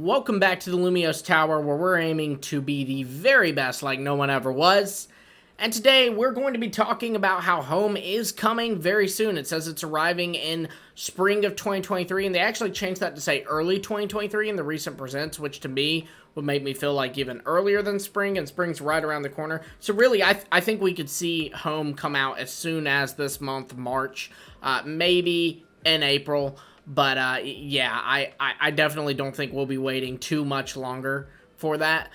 Welcome back to the Lumiose Tower, where we're aiming to be the very best like no one ever was. And today we're going to be talking about how Home is coming very soon. It says it's arriving in spring of 2023, and they actually changed that to say early 2023 in the recent presents, which to me would make me feel like even earlier than spring, and spring's right around the corner. So really, I think we could see Home come out as soon as this month, March, maybe in April. But yeah, I definitely don't think we'll be waiting too much longer for that.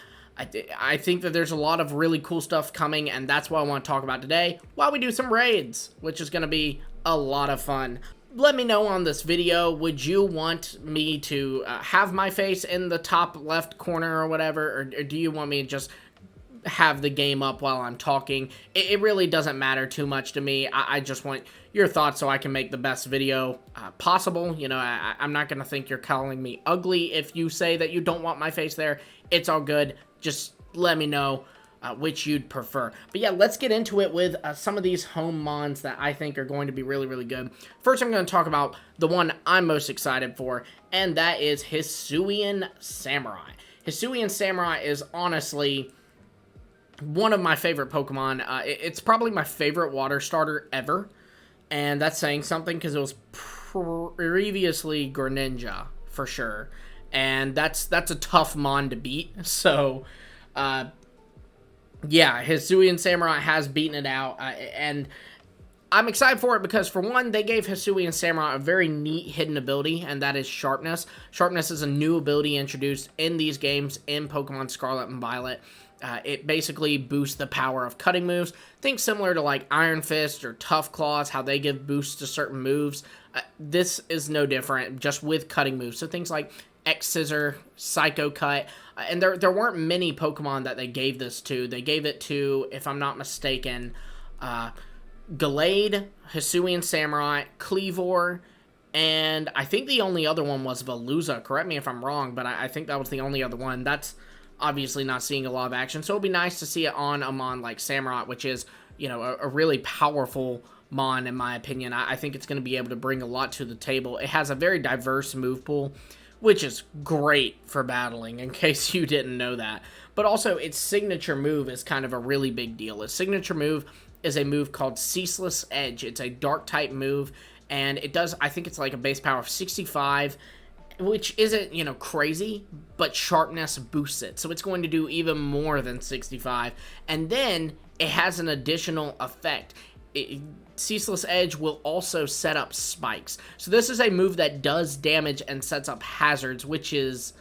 I think that there's a lot of really cool stuff coming, and that's what I want to talk about today while we do some raids, which is going to be a lot of fun. Let me know on this video, would you want me to have my face in the top left corner or whatever, or do you want me to just have the game up while I'm talking? It really doesn't matter too much to me. I just want your thoughts so I can make the best video possible. You know, I'm not going to think you're calling me ugly if you say that you don't want my face there. It's all good. Just let me know which you'd prefer. But yeah, let's get into it with some of these home mons that I think are going to be really, really good. First, I'm going to talk about the one I'm most excited for, and that is Hisuian Samurai. Hisuian Samurai is honestly one of my favorite Pokemon. It's probably my favorite water starter ever, and that's saying something because it was previously Greninja for sure, and that's a tough mon to beat. So yeah, Hisuian Samurai has beaten it out, and I'm excited for it because, for one, they gave Hisuian Samurai a very neat hidden ability, and that is Sharpness. Sharpness is a new ability introduced in these games in Pokemon Scarlet and Violet. It basically boosts the power of cutting moves. Think similar to like Iron Fist or Tough Claws, how they give boosts to certain moves. This is no different, just with cutting moves. So things like X-Scissor, Psycho Cut, and there weren't many Pokemon that they gave this to. They gave it to, if I'm not mistaken, Gallade, Hisuian Samurai, Cleaver, and I think the only other one was Veluza. Correct me if I'm wrong, but I think that was the only other one. That's obviously not seeing a lot of action, so it'll be nice to see it on a mon like Samurai, which is, you know, a really powerful mon in my opinion. I think it's going to be able to bring a lot to the table. It has a very diverse move pool, which is great for battling, in case you didn't know that. But also, its signature move is kind of a really big deal. Its signature move is a move called Ceaseless Edge. It's a dark-type move, and it does, I think it's like a base power of 65, which isn't, you know, crazy, but Sharpness boosts it. So it's going to do even more than 65. And then it has an additional effect. Ceaseless Edge will also set up spikes. So this is a move that does damage and sets up hazards, which is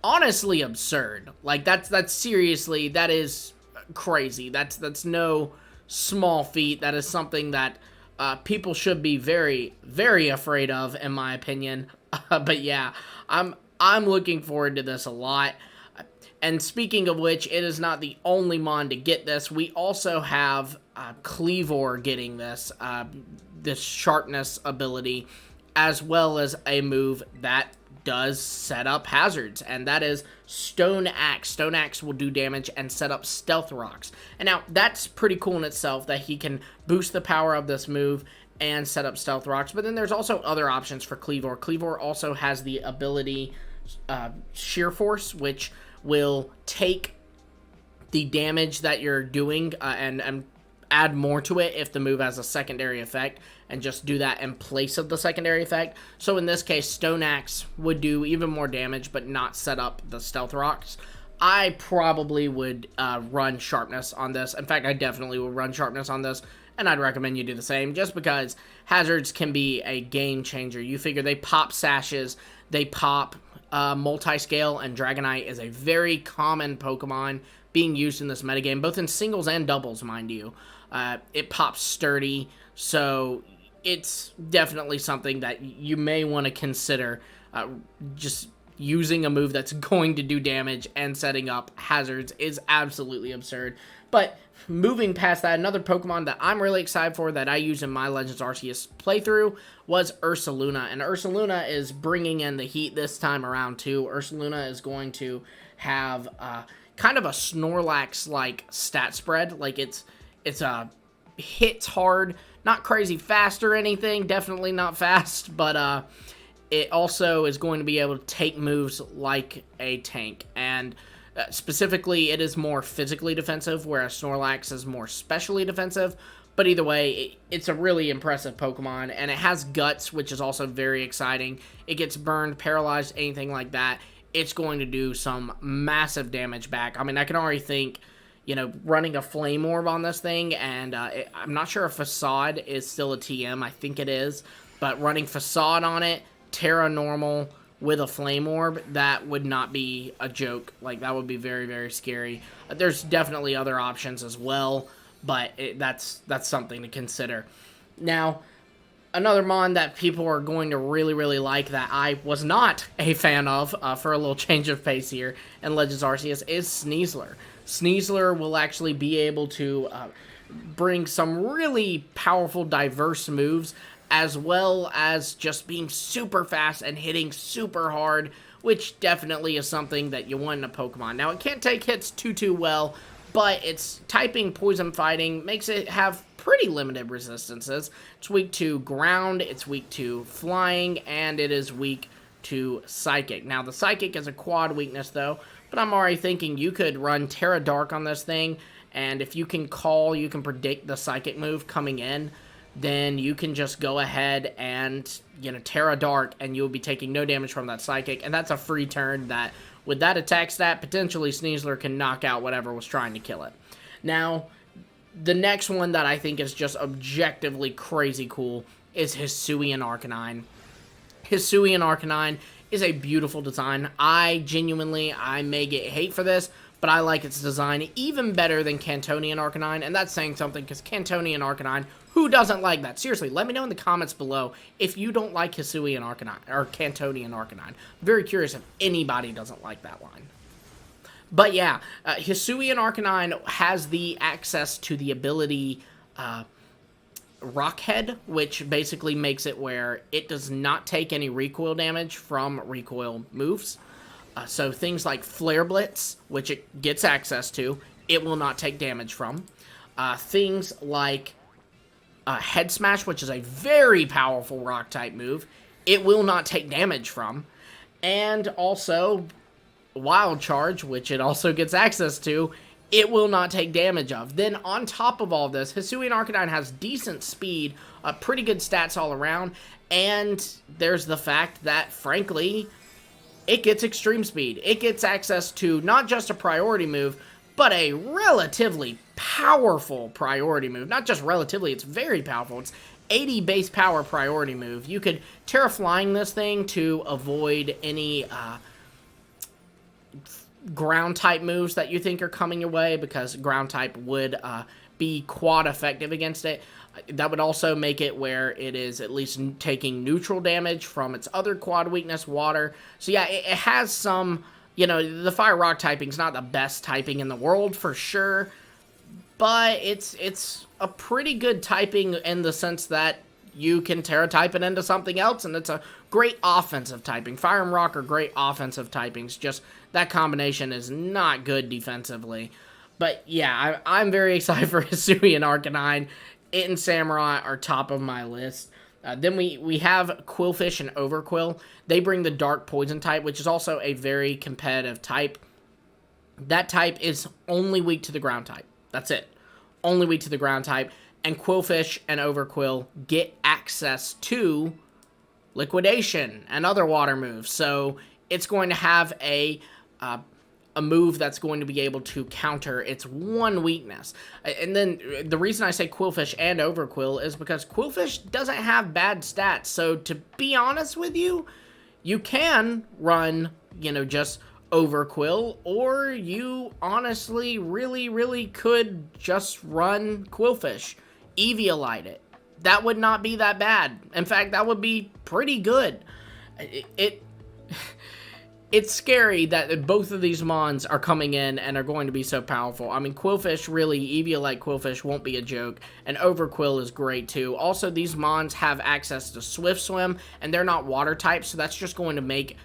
honestly absurd. Like, that's seriously, that is crazy. That's no small feat. That is something that people should be very, very afraid of, in my opinion. But yeah, I'm looking forward to this a lot. And speaking of which, it is not the only mon to get this. We also have Cleaver getting this Sharpness ability, as well as a move that does set up hazards, and that is Stone Axe. Stone Axe will do damage and set up Stealth Rocks. And now, that's pretty cool in itself, that he can boost the power of this move and set up Stealth Rocks. But then there's also other options for Cleaver. Cleaver also has the ability Sheer Force, which will take the damage that you're doing and add more to it if the move has a secondary effect, and just do that in place of the secondary effect. So in this case, Stone Axe would do even more damage but not set up the Stealth Rocks. I probably would run Sharpness on this. In fact, I definitely would run Sharpness on this, and I'd recommend you do the same, just because hazards can be a game changer. You figure they pop Sashes, they pop Multi-Scale, and Dragonite is a very common Pokemon being used in this metagame, both in singles and doubles, mind you. It pops Sturdy, so it's definitely something that you may want to consider, just using a move that's going to do damage and setting up hazards is absolutely absurd. But moving past that, another Pokemon that I'm really excited for that I use in my Legends Arceus playthrough was Ursaluna. And Ursaluna is bringing in the heat this time around too. Ursaluna is going to have kind of a Snorlax-like stat spread. Like, it's hits hard, not crazy fast or anything, definitely not fast, but it also is going to be able to take moves like a tank, and specifically, it is more physically defensive, whereas Snorlax is more specially defensive. But either way, it's a really impressive Pokemon, and it has Guts, which is also very exciting. It gets burned, paralyzed, anything like that. It's going to do some massive damage back. I mean, I can already think, you know, running a Flame Orb on this thing, and I'm not sure if Facade is still a TM. I think it is. But running Facade on it, Terra Normal with a Flame Orb, that would not be a joke. Like, that would be very, very scary. There's definitely other options as well, but that's something to consider. Now, another mon that people are going to really, really like that I was not a fan of, for a little change of pace here in Legends Arceus, is Sneasler. Sneasler will actually be able to bring some really powerful, diverse moves, as well as just being super fast and hitting super hard, which definitely is something that you want in a Pokemon. Now, it can't take hits too well, but its typing Poison Fighting makes it have pretty limited resistances. It's weak to Ground, it's weak to Flying, and it is weak to Psychic. Now, the Psychic is a quad weakness, though, but I'm already thinking you could run Terra Dark on this thing, and if you can predict the Psychic move coming in, then you can just go ahead and, you know, Terra Dark, and you'll be taking no damage from that Psychic, and that's a free turn that, with that attack stat, potentially Sneasler can knock out whatever was trying to kill it. Now, the next one that I think is just objectively crazy cool is Hisuian Arcanine. Hisuian Arcanine is a beautiful design. I may get hate for this, but I like its design even better than Cantonian Arcanine, and that's saying something, because Cantonian Arcanine, who doesn't like that? Seriously, let me know in the comments below if you don't like Hisuian Arcanine, or Cantonian Arcanine. I'm very curious if anybody doesn't like that line. But yeah, Hisuian Arcanine has the access to the ability Rockhead, which basically makes it where it does not take any recoil damage from recoil moves. So things like Flare Blitz, which it gets access to, it will not take damage from. Things like Head Smash, which is a very powerful rock-type move, it will not take damage from. And also, Wild Charge, which it also gets access to, it will not take damage of. Then, on top of all this, Hisuian Arcanine has decent speed, pretty good stats all around, and there's the fact that, frankly, it gets extreme speed. It gets access to not just a priority move, but a relatively powerful priority move. Not just relatively, it's very powerful. It's 80 base power priority move. You could Terra Flying this thing to avoid any ground type moves that you think are coming your way, because ground type would be quad effective against it. That would also make it where it is at least taking neutral damage from its other quad weakness, Water. So yeah, it has some, you know, the Fire Rock typing's not the best typing in the world for sure, but it's a pretty good typing in the sense that you can Terra type it into something else, and it's a great offensive typing. Fire and Rock are great offensive typings, just that combination is not good defensively. But yeah, I'm very excited for Hisuian Arcanine. It and Samurai are top of my list. Then we have Quillfish and Overquill. They bring the Dark Poison type, which is also a very competitive type. That type is only weak to the ground type. That's it. Only weak to the ground type. And Quillfish and Overquill get access to Liquidation and other water moves. So it's going to have a move that's going to be able to counter its one weakness. And then the reason I say Quillfish and Overquill is because Quillfish doesn't have bad stats. So to be honest with you, you can run, you know, just Overquill, or you honestly really could just run Quillfish. Eviolite it. That would not be that bad. In fact, that would be pretty good. It's scary that both of these mons are coming in and are going to be so powerful. I mean, Quillfish, really, Eviolite Quillfish won't be a joke, and Overquill is great too. Also, these mons have access to Swift Swim, and they're not water types, so that's just going to make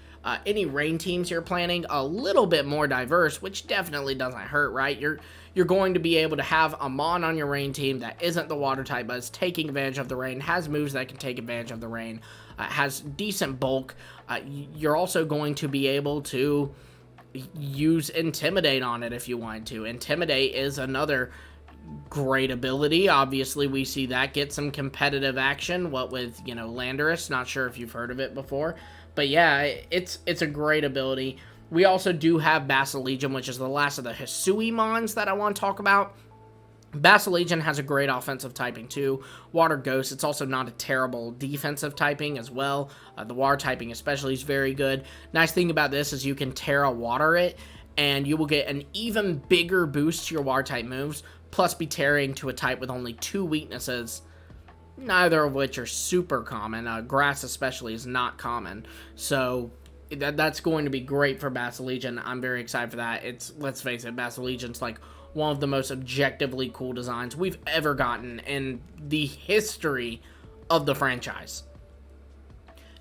any rain teams you're planning a little bit more diverse, which definitely doesn't hurt, right? You're going to be able to have a mon on your rain team that isn't the water type, but is taking advantage of the rain, has moves that can take advantage of the rain, has decent bulk. You're also going to be able to use Intimidate on it if you want to. Intimidate is another great ability. Obviously, we see that get some competitive action, what with, Landorus. Not sure if you've heard of it before. But yeah, it's a great ability. We also do have Basilegion, which is the last of the Hisui mons that I want to talk about. Basilegion has a great offensive typing too. Water Ghost, it's also not a terrible defensive typing as well. The water typing especially is very good. Nice thing about this is you can Terra Water it, and you will get an even bigger boost to your water type moves, plus be Terraing to a type with only 2 weaknesses, neither of which are super common. Grass especially is not common, so that's going to be great for Basilegion. I'm very excited for that. Let's face it, Basilegion's like one of the most objectively cool designs we've ever gotten in the history of the franchise.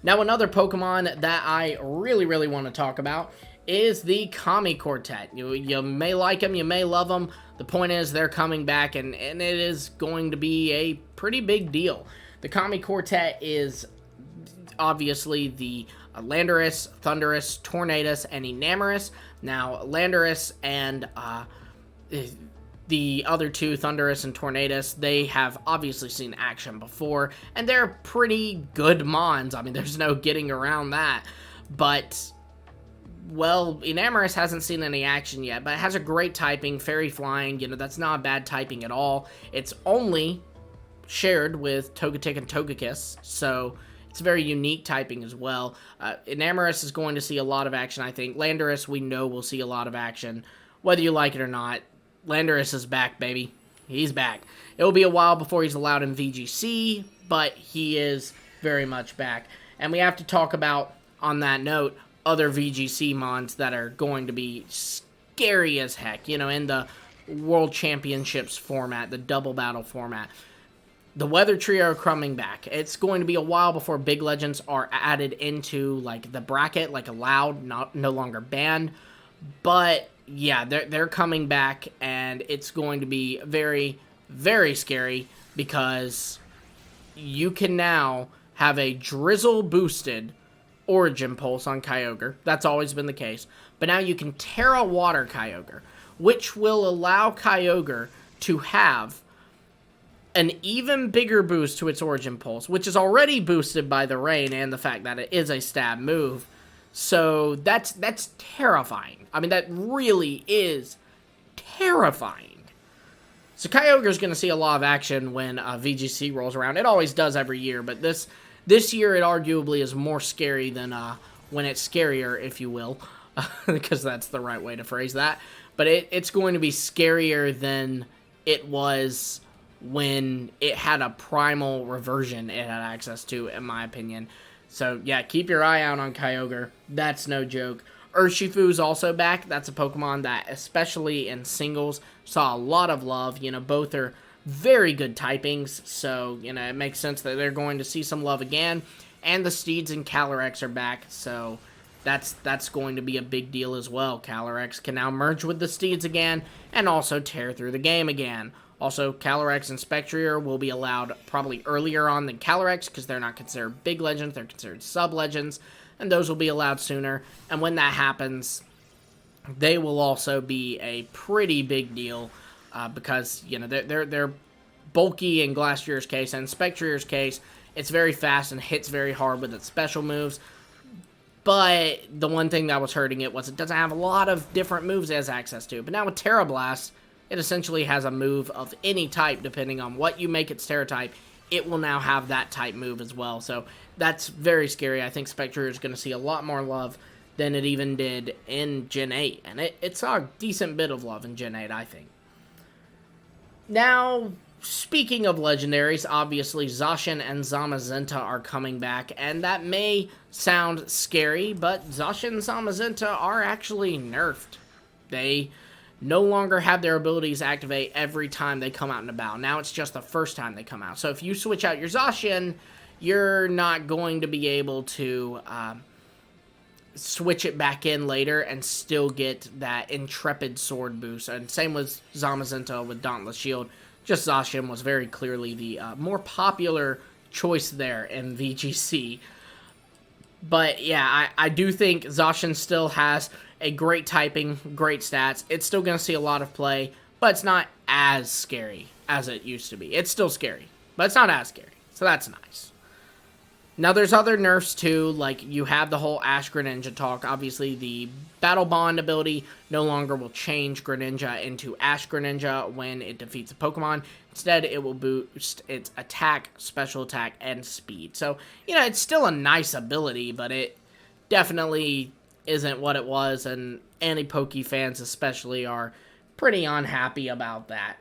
Now, another Pokemon that I really, really want to talk about is the Kami Quartet. You may like them, you may love them. The point is they're coming back, and it is going to be a pretty big deal. The Kami Quartet is obviously the Landorus, Thundurus, Tornadus, and Enamorus. Now, Landorus and the other two, Thundurus and Tornadus, they have obviously seen action before, and they're pretty good mons. I mean, there's no getting around that. But, well, Enamorus hasn't seen any action yet, but it has a great typing, Fairy Flying. That's not bad typing at all. It's only shared with Togetic and Togekiss, so it's very unique typing as well. Enamorus is going to see a lot of action, I think. Landorus, we know, will see a lot of action. Whether you like it or not, Landorus is back, baby. He's back. It will be a while before he's allowed in VGC, but he is very much back. And we have to talk about, on that note, other VGC mons that are going to be scary as heck, in the World Championships format, the double battle format. The Weather Trio are coming back. It's going to be a while before Big Legends are added into, the bracket, allowed, no longer banned. But, yeah, they're coming back, and it's going to be very, very scary because you can now have a Drizzle-boosted Origin Pulse on Kyogre. That's always been the case. But now you can Terra Water Kyogre, which will allow Kyogre to have an even bigger boost to its Origin Pulse, which is already boosted by the rain and the fact that it is a stab move. So that's terrifying. I mean, that really is terrifying. So Kyogre's going to see a lot of action when VGC rolls around. It always does every year, but this year it arguably is more scary than when it's scarier, if you will, because that's the right way to phrase that. But it's going to be scarier than it was when it had a primal reversion it had access to, in my opinion. So, yeah, keep your eye out on Kyogre. That's no joke. Urshifu is also back. That's a Pokemon that, especially in singles, saw a lot of love. Both are very good typings, so, it makes sense that they're going to see some love again. And the Steeds and Calyrex are back, so that's going to be a big deal as well. Calyrex can now merge with the Steeds again, and also tear through the game again. Also, Calyrex and Spectrier will be allowed probably earlier on than Calyrex, because they're not considered big legends, they're considered sub-legends, and those will be allowed sooner. And when that happens, they will also be a pretty big deal, because, they're bulky in Glastier's case, and in Spectrier's case, it's very fast and hits very hard with its special moves. But the one thing that was hurting it was it doesn't have a lot of different moves it has access to. But now with Terra Blast, it essentially has a move of any type, depending on what you make its Terra type. It will now have that type move as well. So that's very scary. I think Spectrier is going to see a lot more love than it even did in Gen 8. And it saw a decent bit of love in Gen 8, I think. Now, speaking of legendaries, obviously Zacian and Zamazenta are coming back. And that may sound scary, but Zacian and Zamazenta are actually nerfed. They no longer have their abilities activate every time they come out in a battle. Now it's just the first time they come out. So if you switch out your Zacian, you're not going to be able to switch it back in later and still get that intrepid sword boost. And same with Zamazenta with Dauntless Shield. Just Zacian was very clearly the more popular choice there in VGC. But yeah, I do think Zacian still has a great typing, great stats. It's still going to see a lot of play, but it's not as scary as it used to be. It's still scary, but it's not as scary. So that's nice. Now, there's other nerfs, too, like you have the whole Ash Greninja talk. Obviously, the Battle Bond ability no longer will change Greninja into Ash Greninja when it defeats a Pokemon. Instead, it will boost its attack, special attack, and speed. So, you know, it's still a nice ability, but it definitely isn't what it was, and anti-Poke fans especially are pretty unhappy about that.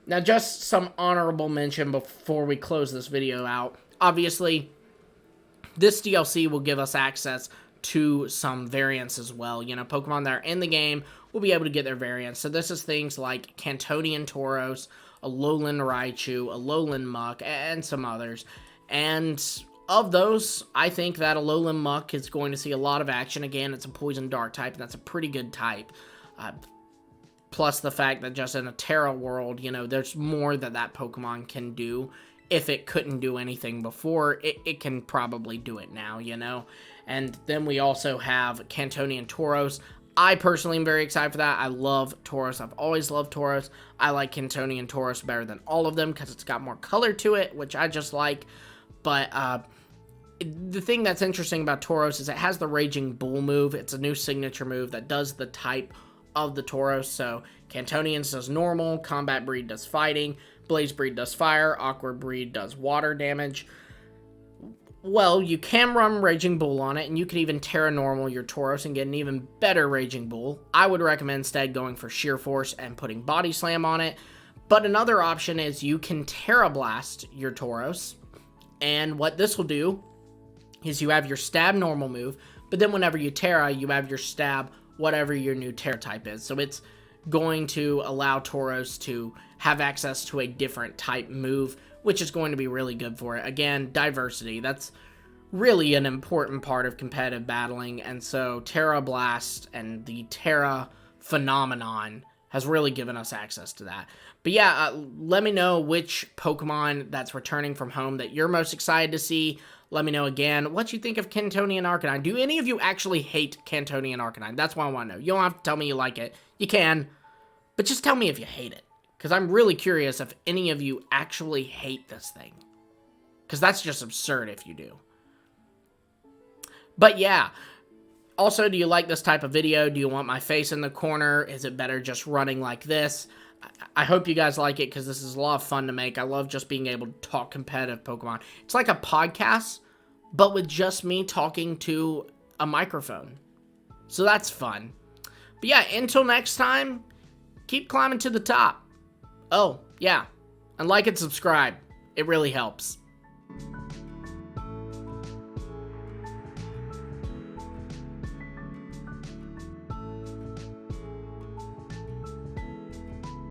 Now, just some honorable mention before we close this video out. Obviously, this DLC will give us access to some variants as well. You know, Pokemon that are in the game will be able to get their variants. So this is things like Cantonian Tauros, a Alolan Raichu, a Alolan Muck, and some others. And of those, I think that Alolan Muck is going to see a lot of action. Again, it's a Poison Dark type, and that's a pretty good type. Plus the fact that just in a Terra world, you know, there's more that that Pokemon can do. If it couldn't do anything before, it can probably do it now, you know? And then we also have Cantonian Tauros. I personally am very excited for that. I love Tauros. I've always loved Tauros. I like Cantonian Tauros better than all of them because it's got more color to it, which I just like. But the thing that's interesting about Tauros is it has the Raging Bull move. It's a new signature move that does the type of the Tauros. So Cantonians does normal, Combat Breed does fighting, Blaze Breed does fire, Awkward Breed does water damage. Well, you can run Raging Bull on it, and you can even Terra Normal your Tauros and get an even better Raging Bull. I would recommend instead going for Sheer Force and putting Body Slam on it. But another option is you can Terra Blast your Tauros, and what this will do is you have your Stab normal move, but then whenever you Terra, you have your Stab whatever your new Terra type is. So it's going to allow Tauros to have access to a different type move, which is going to be really good for it. Again, diversity. That's really an important part of competitive battling, and so Terra Blast and the Terra phenomenon has really given us access to that. But yeah, let me know which Pokemon that's returning from home that you're most excited to see. Let me know again what you think of Cantonian Arcanine. Do any of you actually hate Cantonian Arcanine? That's what I want to know. You don't have to tell me you like it. You can, but just tell me if you hate it. Because I'm really curious if any of you actually hate this thing. Because that's just absurd if you do. But yeah. Also, do you like this type of video? Do you want my face in the corner? Is it better just running like this? I hope you guys like it because this is a lot of fun to make. I love just being able to talk competitive Pokemon. It's like a podcast, but with just me talking to a microphone. So that's fun. But yeah, until next time, keep climbing to the top. Oh, yeah. And like and subscribe. It really helps.